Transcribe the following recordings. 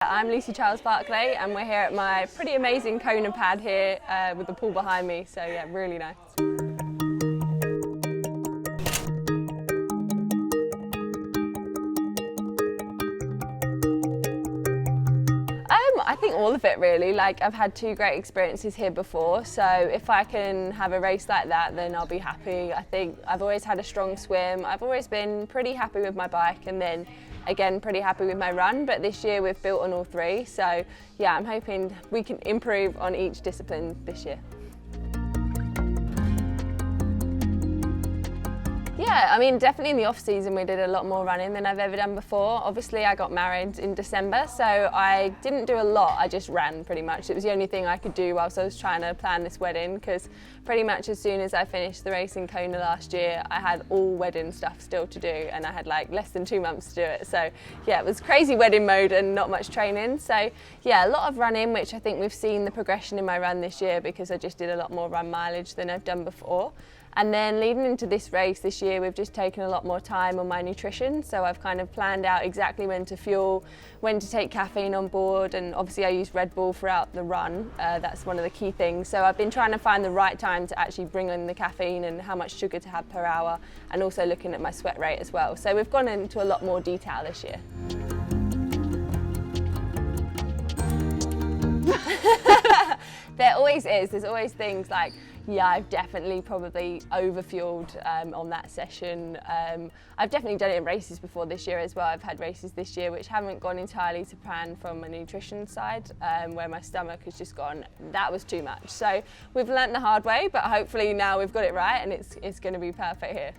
I'm Lucy Charles-Barclay and we're here at my pretty amazing Kona pad here with the pool behind me, so yeah, really nice. I think all of it really. Like, I've had 2 great experiences here before, so if I can have a race like that, then I'll be happy. I think I've always had a strong swim. I've always been pretty happy with my bike, and then again pretty happy with my run, but this year we've built on all 3, so yeah, I'm hoping we can improve on each discipline this year. Yeah, I mean, definitely in the off season we did a lot more running than I've ever done before. Obviously I got married in December, so I didn't do a lot, I just ran pretty much. It was the only thing I could do whilst I was trying to plan this wedding, because pretty much as soon as I finished the race in Kona last year, I had all wedding stuff still to do, and I had like less than 2 months to do it. So yeah, it was crazy wedding mode and not much training. So yeah, a lot of running, which I think we've seen the progression in my run this year because I just did a lot more run mileage than I've done before. And then leading into this race this year, we've just taken a lot more time on my nutrition. So I've kind of planned out exactly when to fuel, when to take caffeine on board, and obviously I use Red Bull throughout the run. That's one of the key things. So I've been trying to find the right time to actually bring in the caffeine and how much sugar to have per hour, and also looking at my sweat rate as well. So we've gone into a lot more detail this year. There always is. There's always things like, yeah, I've definitely probably overfueled on that session. I've definitely done it in races before this year as well. I've had races this year which haven't gone entirely to plan from a nutrition side, where my stomach has just gone, that was too much. So we've learnt the hard way, but hopefully now we've got it right and it's going to be perfect here.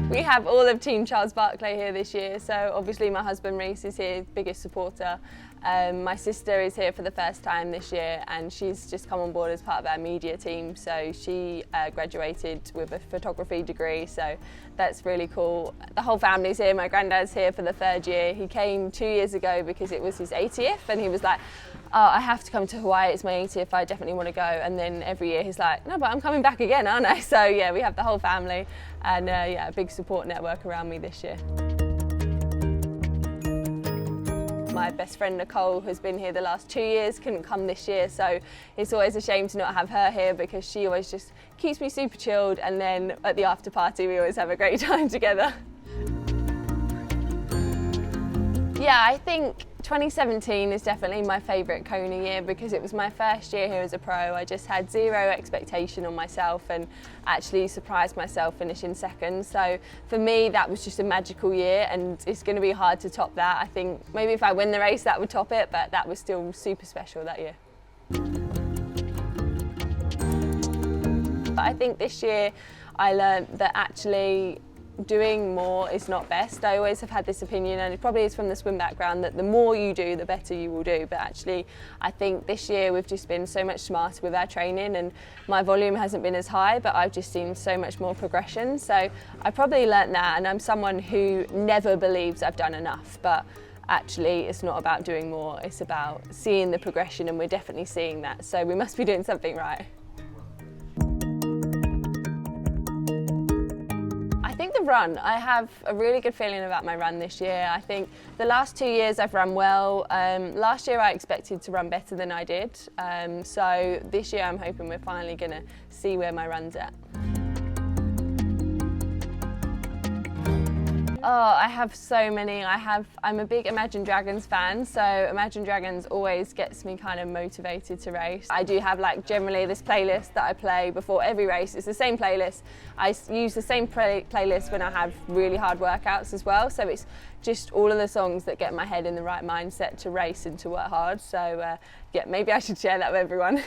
We have all of Team Charles-Barclay here this year, so obviously my husband Reese is here, biggest supporter. My sister is here for the first time this year, and she's just come on board as part of our media team. So she graduated with a photography degree, so that's really cool. The whole family's here. My granddad's here for the 3rd year. He came 2 years ago because it was his 80th, and he was like, oh, I have to come to Hawaii, it's my 80th, I definitely want to go. And then every year he's like, no, but I'm coming back again, aren't I? So yeah, we have the whole family, and yeah, a big support network around me this year. My best friend Nicole has been here the last 2 years, couldn't come this year, so it's always a shame to not have her here because she always just keeps me super chilled, and then at the after party we always have a great time together. Yeah, I think 2017 is definitely my favourite Kona year because it was my first year here as a pro. I just had 0 expectation on myself and actually surprised myself finishing 2nd. So for me that was just a magical year, and it's going to be hard to top that. I think maybe if I win the race that would top it, but that was still super special that year. But I think this year I learned that actually doing more is not best. I always have had this opinion, and it probably is from the swim background, that the more you do, the better you will do. But actually, I think this year we've just been so much smarter with our training, and my volume hasn't been as high, but I've just seen so much more progression. So I probably learnt that, and I'm someone who never believes I've done enough. But actually, it's not about doing more, it's about seeing the progression, and we're definitely seeing that. So we must be doing something right. I think the run, I have a really good feeling about my run this year. I think the last 2 years I've run well. Last year I expected to run better than I did. So this year I'm hoping we're finally going to see where my run's at. Oh, I have so many. I'm a big Imagine Dragons fan, so Imagine Dragons always gets me kind of motivated to race. I do have like generally this playlist that I play before every race. It's the same playlist. I use the same playlist when I have really hard workouts as well, so it's just all of the songs that get my head in the right mindset to race and to work hard. So yeah, maybe I should share that with everyone.